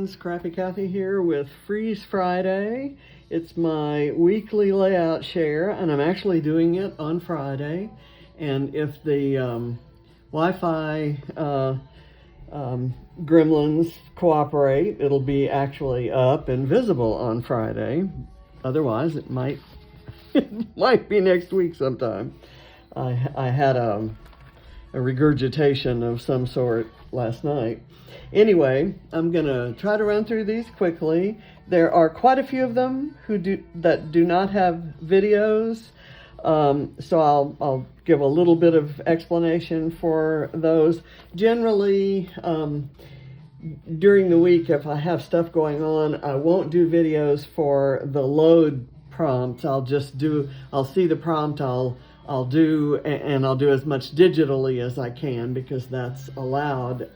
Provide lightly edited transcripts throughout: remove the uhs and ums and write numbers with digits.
friends, Crappy Kathy here with Freeze Friday. It's my weekly layout share, and I'm actually doing it on Friday. And if the Wi-Fi gremlins cooperate, it'll be actually up and visible on Friday. Otherwise, it might be next week sometime. I had a regurgitation of some sort last night. Anyway, I'm gonna try to run through these quickly. There are quite a few of them that do not have videos, so I'll give a little bit of explanation for those. Generally, during the week, if I have stuff going on, I won't do videos for the load prompts. I'll see the prompt, I'll do as much digitally as I can, because that's allowed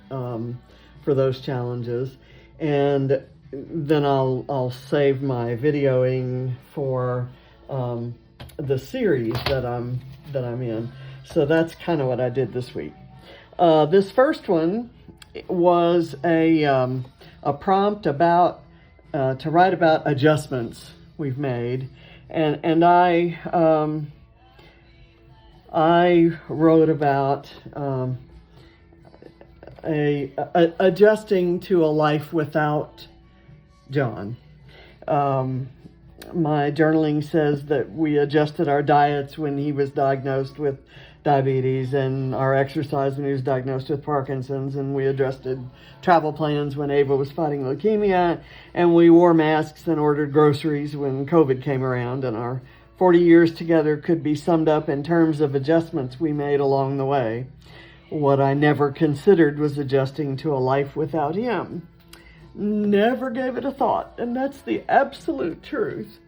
for those challenges. And then I'll save my videoing for the series that I'm in. So that's kind of what I did this week. This first one was a prompt about to write about adjustments we've made, and I wrote about adjusting to a life without John. My journaling says that we adjusted our diets when he was diagnosed with diabetes, and our exercise when he was diagnosed with Parkinson's, and we adjusted travel plans when Ava was fighting leukemia, and we wore masks and ordered groceries when COVID came around, and our 40 years together could be summed up in terms of adjustments we made along the way. What I never considered was adjusting to a life without him. Never gave it a thought, and that's the absolute truth.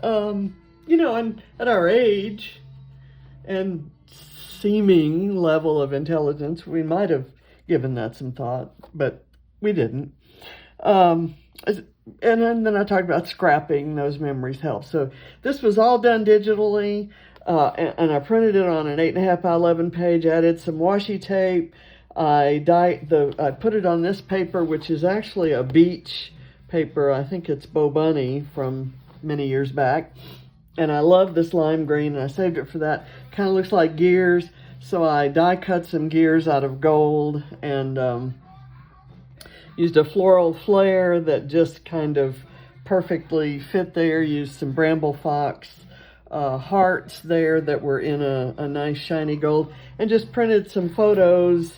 And at our age and seeming level of intelligence, we might have given that some thought, but we didn't. And then I talked about scrapping those memories help. So this was all done digitally, and I printed it on an 8.5 by 11 page, added some washi tape. I put it on this paper, which is actually a beach paper. I think it's Bo Bunny from many years back. And I love this lime green, and I saved it for that. Kind of looks like gears, so I die cut some gears out of gold, and used a floral flare that just kind of perfectly fit there. Used some Bramble Fox hearts there that were in a nice shiny gold, and just printed some photos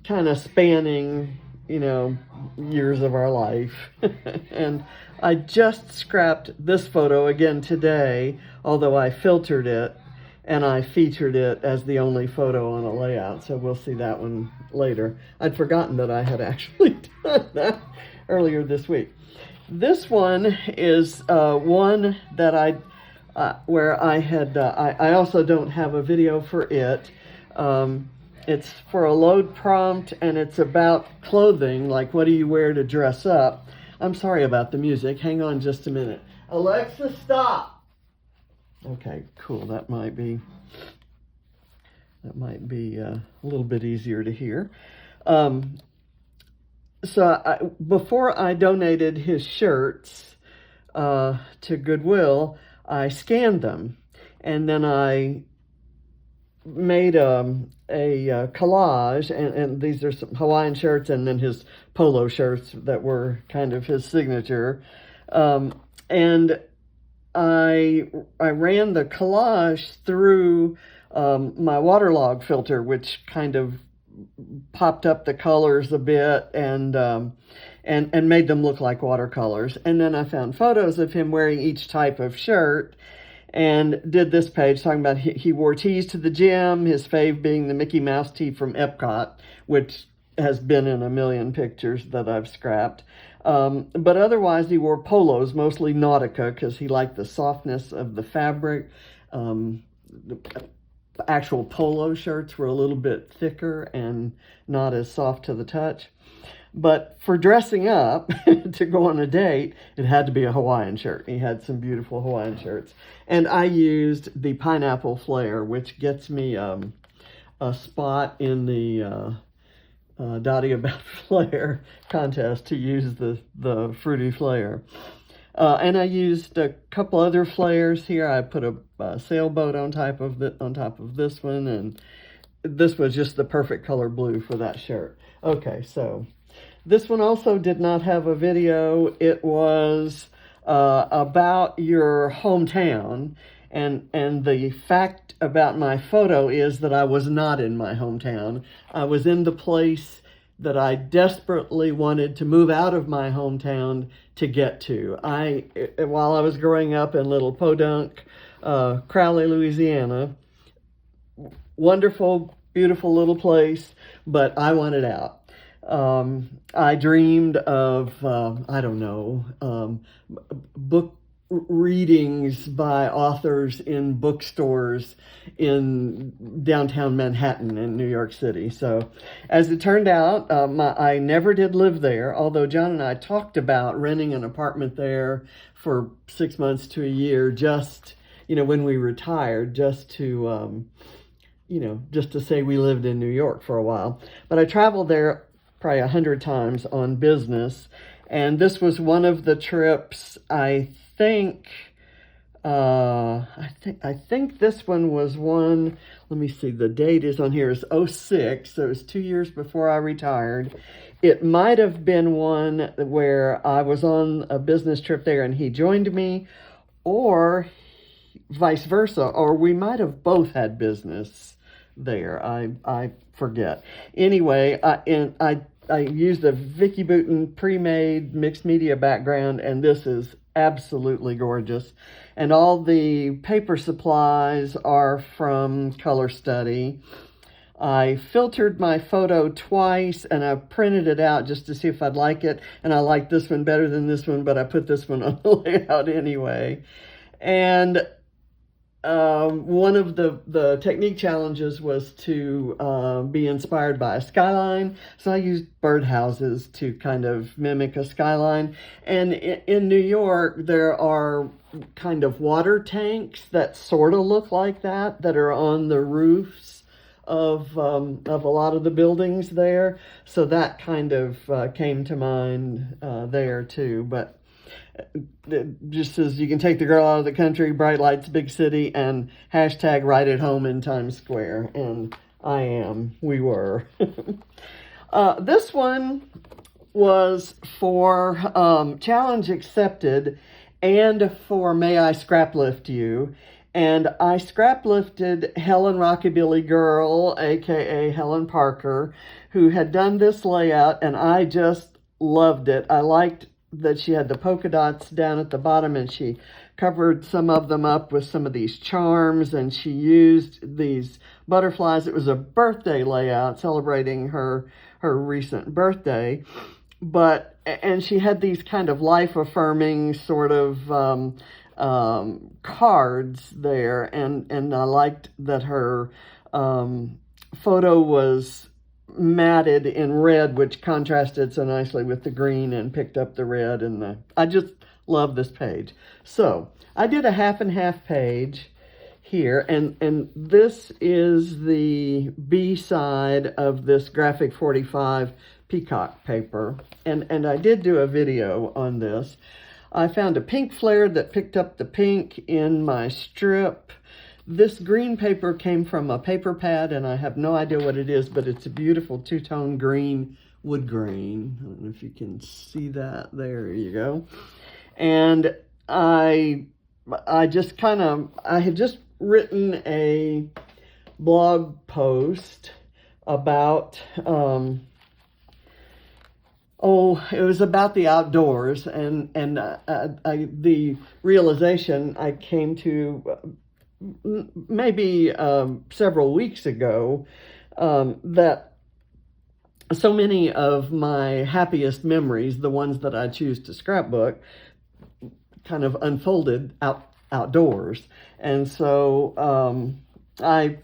kind of spanning, years of our life. And I just scrapped this photo again today, although I filtered it and I featured it as the only photo on a layout, so we'll see that one later. I'd forgotten that I had actually done that earlier this week. This one is one that I also don't have a video for it. It's for a load prompt, and it's about clothing, like what do you wear to dress up. I'm sorry about the music. Hang on just a minute. Alexa, stop. Okay, cool. That might be a little bit easier to hear. Before I donated his shirts to Goodwill, I scanned them, and then I made a collage, and these are some Hawaiian shirts and then his polo shirts that were kind of his signature. And I ran the collage through my waterlog filter, which kind of popped up the colors a bit and made them look like watercolors. And then I found photos of him wearing each type of shirt, and did this page talking about he wore tees to the gym, his fave being the Mickey Mouse tee from Epcot, which has been in a million pictures that I've scrapped. But otherwise he wore polos, mostly Nautica, because he liked the softness of the fabric. The actual polo shirts were a little bit thicker and not as soft to the touch. But for dressing up to go on a date, it had to be a Hawaiian shirt. He had some beautiful Hawaiian shirts. And I used the pineapple flare, which gets me a spot in the Dottie About Flair contest to use the Fruity Flair. And I used a couple other flares here. I put a sailboat on top of this one, and this was just the perfect color blue for that shirt. Okay, so this one also did not have a video. It was about your hometown, and the fact about my photo is that I was not in my hometown. I was in the place that I desperately wanted to move out of my hometown to get to. While I was growing up in Little Podunk, Crowley, Louisiana, wonderful, beautiful little place, but I wanted out. I dreamed of, book readings by authors in bookstores in downtown Manhattan in New York City. So as it turned out, I never did live there, although John and I talked about renting an apartment there for 6 months to a year, just, when we retired, just to say we lived in New York for a while. But I traveled there probably 100 times on business, and this was one of the trips. I think this one was one, let me see, the date is on here, is 06, so it was 2 years before I retired. It might have been one where I was on a business trip there and he joined me, or vice versa, or we might have both had business there. I forget. Anyway, I used a Vicki Boutin pre-made mixed media background, and this is absolutely gorgeous. And all the paper supplies are from Color Study. I filtered my photo twice, and I printed it out just to see if I'd like it. And I liked this one better than this one, but I put this one on the layout anyway. And one of the technique challenges was to be inspired by a skyline. So I used birdhouses to kind of mimic a skyline. And in New York, there are kind of water tanks that sort of look like that are on the roofs of a lot of the buildings there. So that kind of came to mind there too. But just as you can take the girl out of the country, bright lights, big city, and hashtag right at home in Times Square. And we were. This one was for Challenge Accepted and for May I Scrap Lift You. And I scrap lifted Helen Rockabilly Girl, aka Helen Parker, who had done this layout, and I just loved it. I liked that she had the polka dots down at the bottom, and she covered some of them up with some of these charms, and she used these butterflies. It was a birthday layout celebrating her recent birthday, and she had these kind of life-affirming sort of cards there, and I liked that her photo was matted in red, which contrasted so nicely with the green and picked up the red, and I just love this page. So I did a half and half page here, and this is the B-side of this Graphic 45 peacock paper, and I did do a video on this. I found a pink flare that picked up the pink in my strip. This green paper came from a paper pad, and I have no idea what it is, but it's a beautiful two-tone green, wood grain. I don't know if you can see that. There you go. And I had just written a blog post about, it was about the outdoors, and the realization I came to maybe several weeks ago, that so many of my happiest memories, the ones that I choose to scrapbook, kind of unfolded outdoors. And so I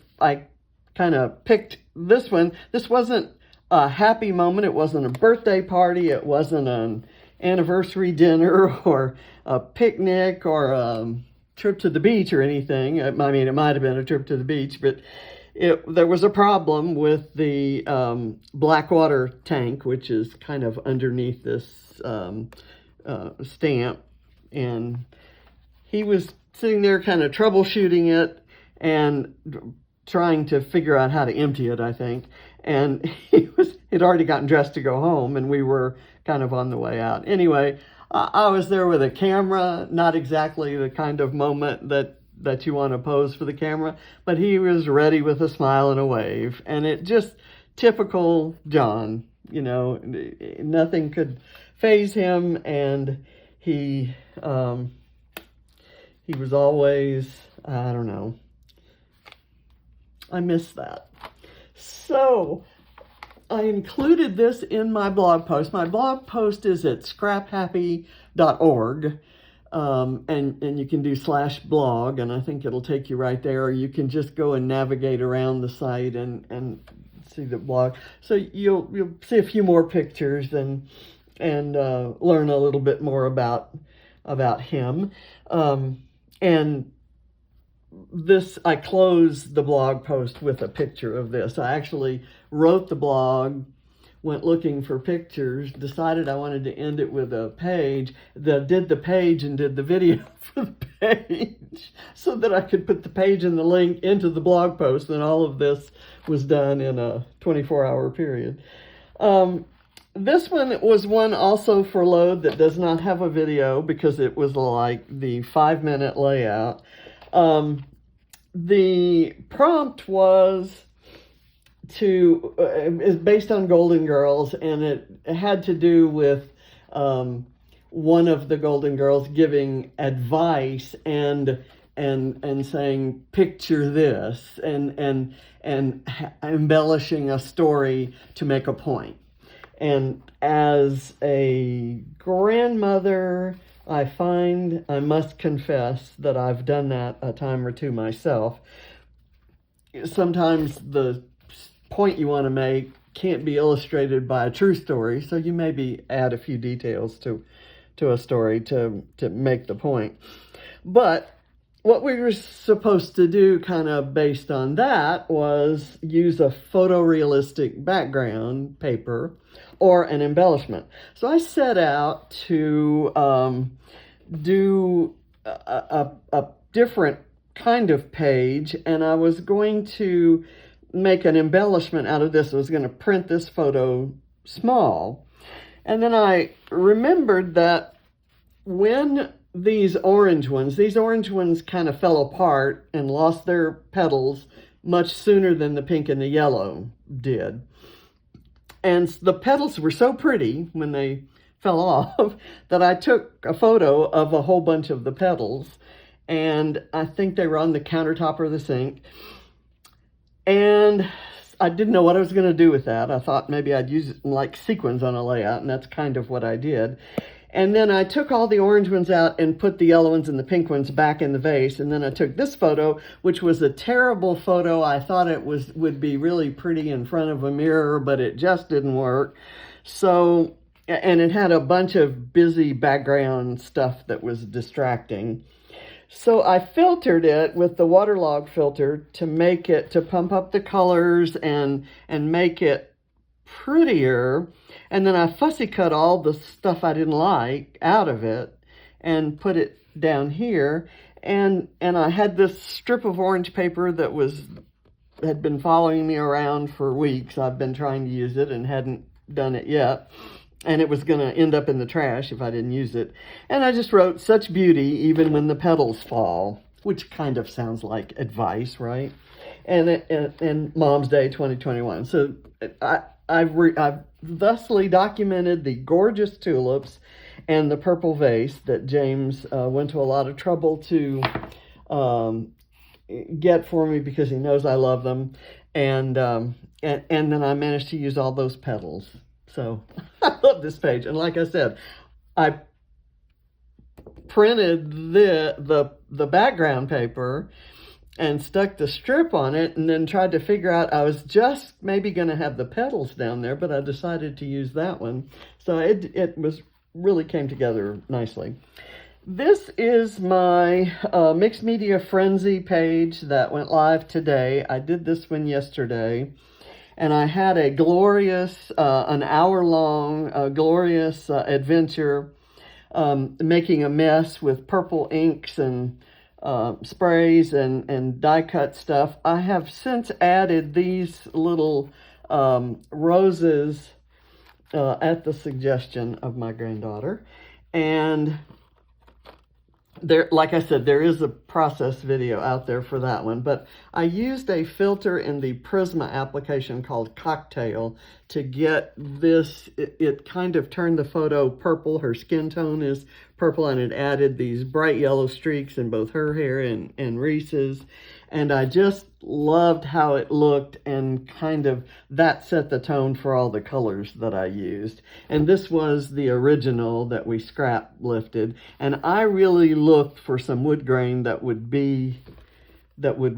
kind of picked this one. This wasn't a happy moment. It wasn't a birthday party. It wasn't an anniversary dinner or a picnic or trip to the beach or anything. I mean, it might have been a trip to the beach, but there was a problem with the black water tank, which is kind of underneath this stamp, and he was sitting there kind of troubleshooting it and trying to figure out how to empty it, I think. And he'd already gotten dressed to go home, and we were kind of on the way out. Anyway, I was there with a camera, not exactly the kind of moment that you want to pose for the camera, but he was ready with a smile and a wave. And it just, typical John, you know, nothing could faze him, and he was always, I don't know, I miss that. So I included this in my blog post. My blog post is at scraphappy.org, and you can do /blog, and I think it'll take you right there, or you can just go and navigate around the site and see the blog. So you'll see a few more pictures and learn a little bit more about him. And this, I closed the blog post with a picture of this. I actually wrote the blog, went looking for pictures, decided I wanted to end it with a page, did the page and did the video for the page so that I could put the page and the link into the blog post, and all of this was done in a 24-hour period. This one was one also for Load that does not have a video because it was like the 5-minute layout. The prompt is based on Golden Girls, and it had to do with one of the Golden Girls giving advice and saying, picture this, and embellishing a story to make a point. And as a grandmother, I find I must confess that I've done that a time or two myself. Sometimes the point you want to make can't be illustrated by a true story, so you maybe add a few details to a story to make the point. But what we were supposed to do, kind of based on that, was use a photorealistic background paper or an embellishment. So I set out to do a different kind of page, and I was going to make an embellishment out of this. I was going to print this photo small. And then I remembered that when these orange ones kind of fell apart and lost their petals much sooner than the pink and the yellow did. And the petals were so pretty when they fell off that I took a photo of a whole bunch of the petals, and I think they were on the countertop or the sink. And I didn't know what I was going to do with that. I thought maybe I'd use it in like sequins on a layout, and that's kind of what I did. And then I took all the orange ones out and put the yellow ones and the pink ones back in the vase. And then I took this photo, which was a terrible photo. I thought it would be really pretty in front of a mirror, but it just didn't work. So, and it had a bunch of busy background stuff that was distracting. So I filtered it with the waterlog filter to pump up the colors and make it prettier. And then I fussy cut all the stuff I didn't like out of it and put it down here. And I had this strip of orange paper that had been following me around for weeks. I've been trying to use it and hadn't done it yet. And it was going to end up in the trash if I didn't use it. And I just wrote, "Such beauty even when the petals fall," which kind of sounds like advice, right? And Mom's Day 2021. So I've thusly documented the gorgeous tulips and the purple vase that James went to a lot of trouble to get for me because he knows I love them. And then I managed to use all those petals. So I love this page. And like I said, I printed the background paper and stuck the strip on it, and then tried to figure out, I was just maybe going to have the petals down there, but I decided to use that one. So it really came together nicely. This is my Mixed Media Frenzy page that went live today. I did this one yesterday, and I had a glorious, an hour-long, glorious adventure making a mess with purple inks and sprays and die-cut stuff. I have since added these little roses at the suggestion of my granddaughter, and there, like I said, there is a process video out there for that one, but I used a filter in the Prisma application called Cocktail to get this. It kind of turned the photo purple. Her skin tone is purple, and it added these bright yellow streaks in both her hair and Reese's. And I just loved how it looked, and kind of that set the tone for all the colors that I used. And this was the original that we scrap lifted. And I really looked for some wood grain that would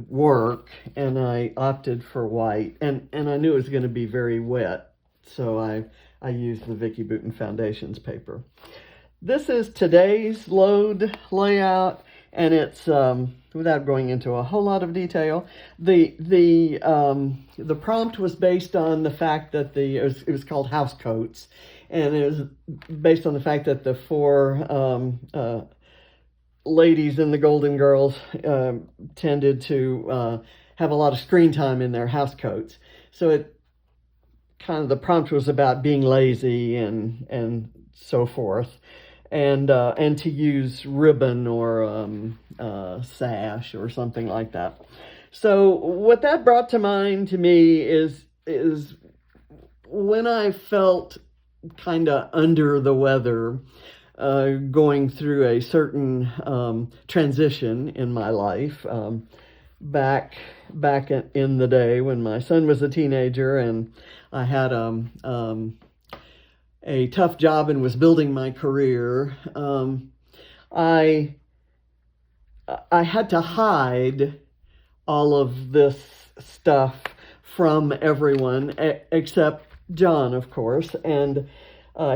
work, and I opted for white. And I knew it was going to be very wet, so I used the Vicki Boutin Foundations paper. This is today's load layout, and it's without going into a whole lot of detail, the prompt was based on the fact that it was called House Coats, and it was based on the fact that the four ladies in the Golden Girls tended to have a lot of screen time in their house coats. So it kind of, the prompt was about being lazy and so forth. And to use ribbon or sash or something like that. So what that brought to mind to me is when I felt kind of under the weather, going through a certain transition in my life, back in the day when my son was a teenager and I had a tough job and was building my career. I had to hide all of this stuff from everyone except John, of course. And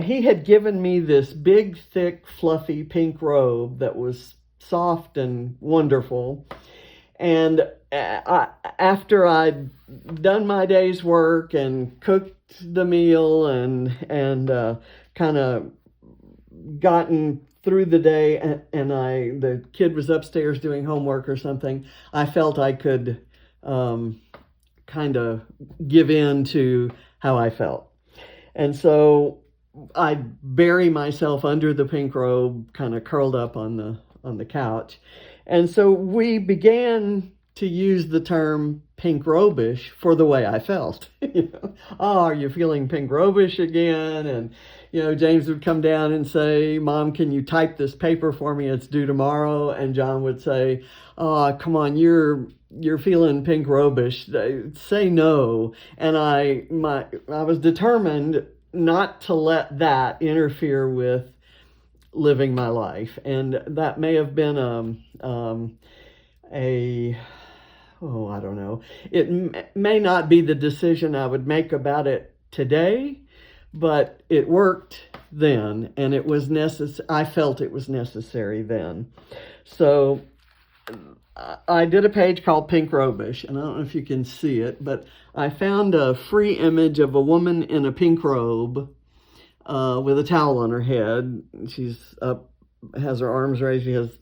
he had given me this big, thick, fluffy pink robe that was soft and wonderful. And after I'd done my day's work and cooked the meal and kind of gotten through the day, and the kid was upstairs doing homework or something, I felt I could kind of give in to how I felt. And so I'd bury myself under the pink robe, kind of curled up on the couch. And so we began to use the term pink robish for the way I felt. Oh, are you feeling pink robish again? And, James would come down and say, Mom, can you type this paper for me? It's due tomorrow. And John would say, oh, come on, you're feeling pink robish. Say no. And I was determined not to let that interfere with living my life. And that may have been I don't know. It may not be the decision I would make about it today, but it worked then, and it was I felt it was necessary then. So I did a page called Pink Robish, and I don't know if you can see it, but I found a free image of a woman in a pink robe with a towel on her head. She's up, has her arms raised, she has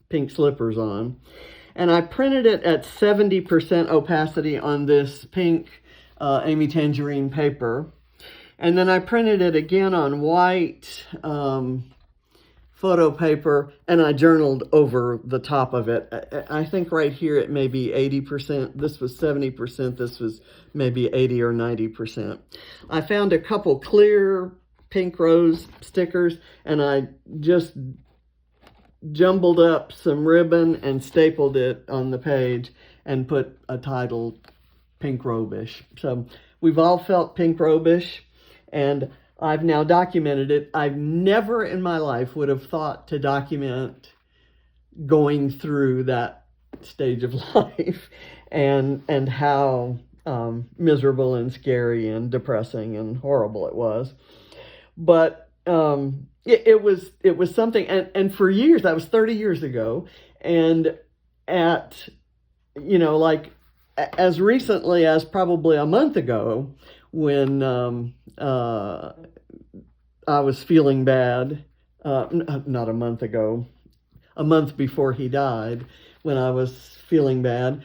pink slippers on. And I printed it at 70% opacity on this pink Amy Tangerine paper. And then I printed it again on white photo paper, and I journaled over the top of it. I think right here it may be 80%. This was 70%. This was maybe 80 or 90%. I found a couple clear pink rose stickers, and I just jumbled up some ribbon and stapled it on the page and put a title, Pink Robish. So we've all felt pink robish, and I've now documented it. I've never in my life would have thought to document going through that stage of life and how miserable and scary and depressing and horrible it was. But it was something, and for years, that was 30 years ago, and at, like as recently as probably a month ago, when I was feeling bad, not a month ago, a month before he died, when I was feeling bad,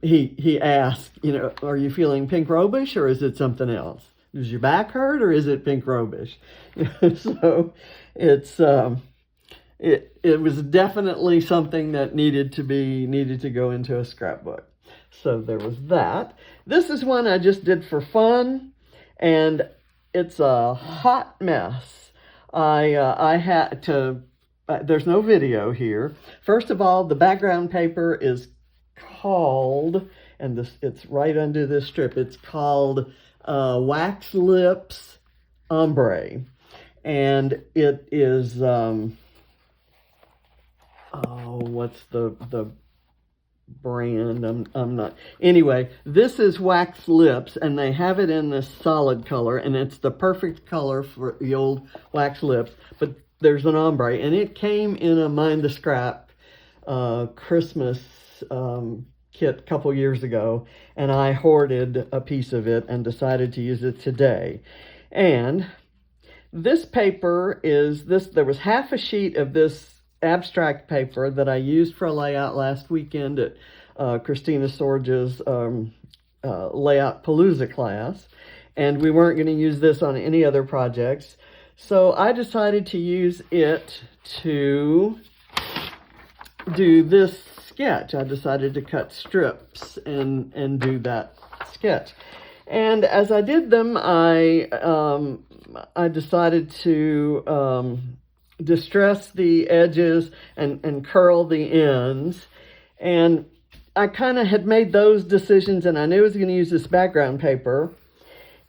he asked, are you feeling pink robish or is it something else? Does your back hurt or is it pink robish? So it's it was definitely something that needed to go into a scrapbook. So there was that. This is one I just did for fun, and it's a hot mess. I had to. There's no video here. First of all, the background paper is called, and it's right under this strip. It's called Wax Lips Ombre, and it is what's the brand? I'm not. Anyway, this is Wax Lips, and they have it in this solid color, and it's the perfect color for the old wax lips. But there's an ombre, and it came in a Mind the Scrap Christmas kit a couple years ago, and I hoarded a piece of it and decided to use it today. And this paper is this. There was half a sheet of this abstract paper that I used for a layout last weekend at Christina Sorge's Layout Palooza class, and we weren't going to use this on any other projects. So I decided to use it to do this sketch. I decided to cut strips and do that sketch. And as I did them, I decided to distress the edges and curl the ends. And I kind of had made those decisions, and I knew I was going to use this background paper.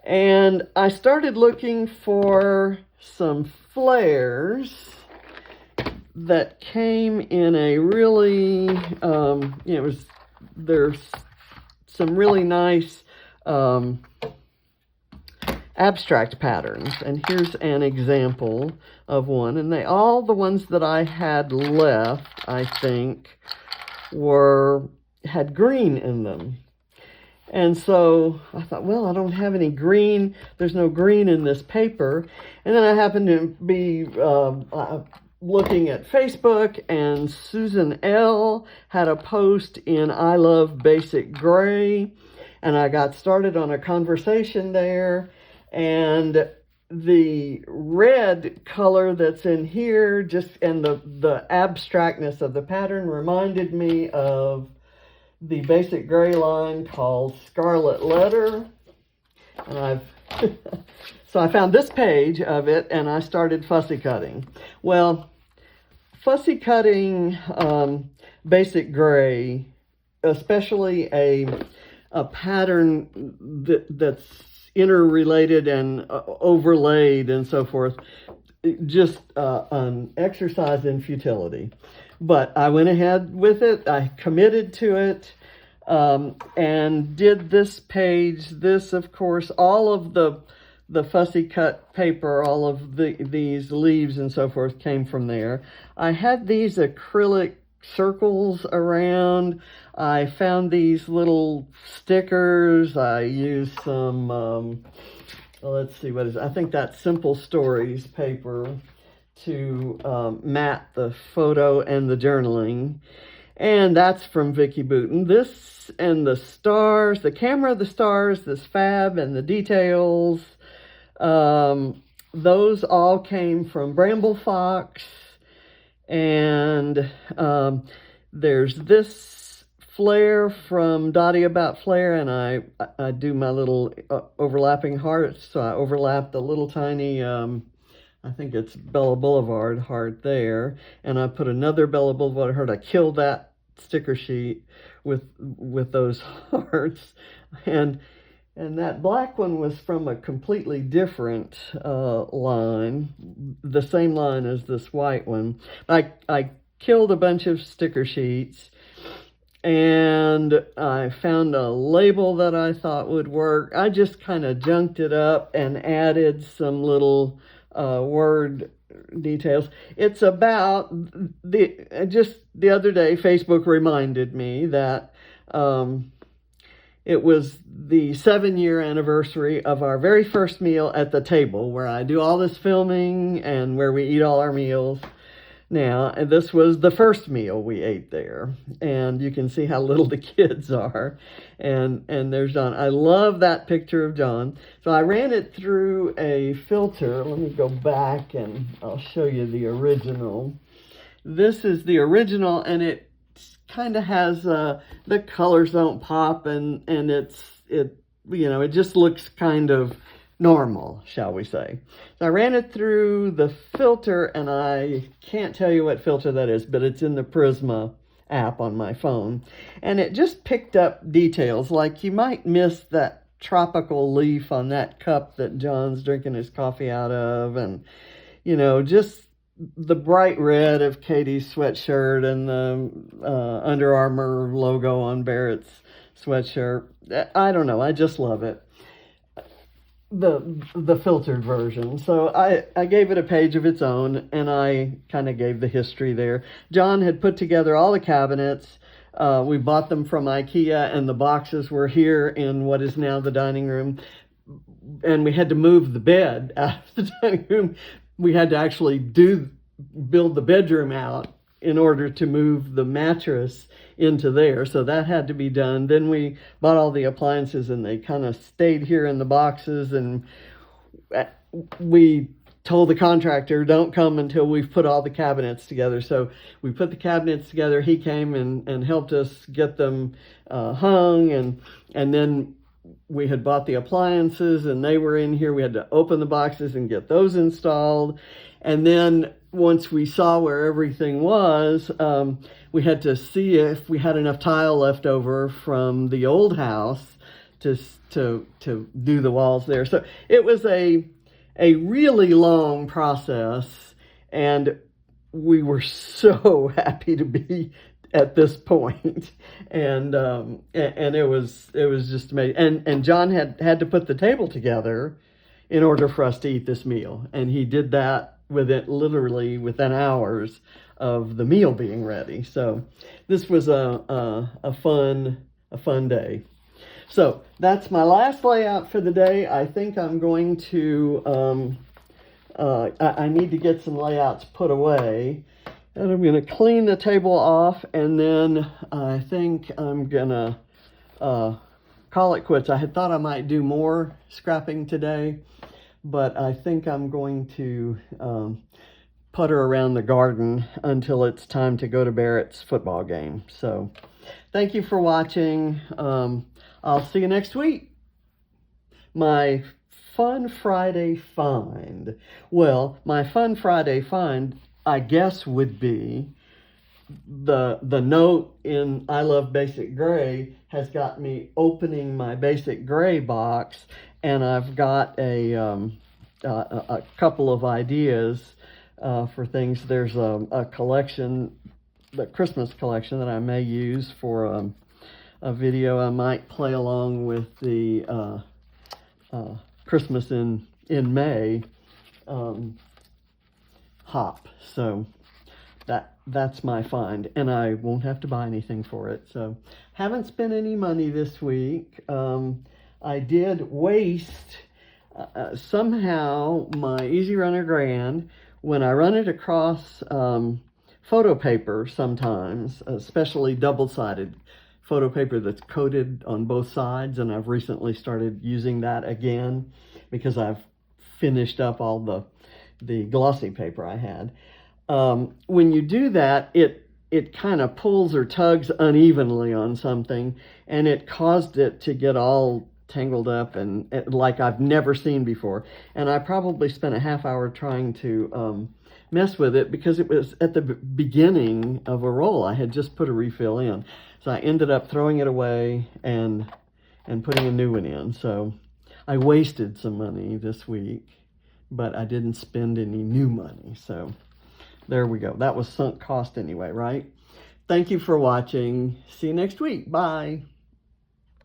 And I started looking for some flares that came in a really, there's some really nice abstract patterns. And here's an example of one. And all the ones that I had left, I think, had green in them. And so I thought, well, I don't have any green. There's no green in this paper. And then I happened to be looking at Facebook, and Susan L. had a post in I Love Basic Gray. And I got started on a conversation there. And the red color that's in here, and the abstractness of the pattern reminded me of the basic gray line called Scarlet Letter. And so I found this page of it, and I started fussy cutting. Well, fussy cutting basic gray, especially a pattern that's interrelated and overlaid and so forth, just an exercise in futility. But I went ahead with it. I committed to it, and did this page. This, of course, all of the fussy cut paper, all of these leaves and so forth came from there. I had these acrylic circles around. I found these little stickers. I used some, let's see, what is it? I think that's Simple Stories paper to mat the photo and the journaling. And that's from Vicki Boutin. This and the stars, the camera of the stars, this fab and the details, those all came from Bramble Fox. And there's this flare from Dottie About Flare, and I do my little overlapping hearts. So I overlap the little tiny, I think it's Bella Boulevard heart there, and I put another Bella Boulevard heart. I killed that sticker sheet with those hearts, and that black one was from a completely different line, the same line as this white one. I killed a bunch of sticker sheets, and I found a label that I thought would work. I just kind of junked it up and added some little word details. It's about just the other day, Facebook reminded me that it was the 7-year anniversary of our very first meal at the table, where I do all this filming and where we eat all our meals now. And this was the first meal we ate there. And you can see how little the kids are. And there's John. I love that picture of John. So I ran it through a filter. Let me go back and I'll show you the original. This is the original, and it kind of has the colors don't pop, and it just looks kind of normal, shall we say. So I ran it through the filter, and I can't tell you what filter that is, but it's in the Prisma app on my phone, and it just picked up details like you might miss that tropical leaf on that cup that John's drinking his coffee out of, and just the bright red of Katie's sweatshirt and the Under Armour logo on Barrett's sweatshirt. I don't know. I just love it. The filtered version. So I gave it a page of its own, and I kind of gave the history there. John had put together all the cabinets. We bought them from IKEA, and the boxes were here in what is now the dining room. And we had to move the bed out of the dining room. We had to actually build the bedroom out in order to move the mattress into there. So that had to be done. Then we bought all the appliances, and they kind of stayed here in the boxes. And we told the contractor, don't come until we've put all the cabinets together. So we put the cabinets together. He came and helped us get them hung. And then we had bought the appliances, and they were in here. We had to open the boxes and get those installed. And then once we saw where everything was, we had to see if we had enough tile left over from the old house to do the walls there. So it was a really long process, and we were so happy to be at this point. And it was just amazing. And John had to put the table together in order for us to eat this meal, and he did that literally within hours of the meal being ready. So this was a fun day. So that's my last layout for the day. I think I'm going to I need to get some layouts put away, and I'm going to clean the table off, and then I think I'm gonna call it quits. I had thought I might do more scrapping today, but I think I'm going to putter around the garden until it's time to go to Barrett's football game. So thank you for watching. I'll see you next week. My Fun Friday find. Well, my Fun Friday find, I guess, would be the note in I Love Basic Gray has got me opening my Basic Gray box, and I've got a couple of ideas for things. There's a collection, the Christmas collection, that I may use for a video. I might play along with the Christmas in May hop. So that's my find, and I won't have to buy anything for it. So haven't spent any money this week. I did waste somehow my Easy Runner Grand. When I run it across photo paper sometimes, especially double-sided photo paper that's coated on both sides, and I've recently started using that again because I've finished up all the glossy paper I had. When you do that, it kind of pulls or tugs unevenly on something, and it caused it to get all tangled up and like I've never seen before. And I probably spent a half hour trying to mess with it because it was at the beginning of a roll. I had just put a refill in. So I ended up throwing it away and putting a new one in. So I wasted some money this week, but I didn't spend any new money. So there we go. That was sunk cost anyway, right? Thank you for watching. See you next week. Bye.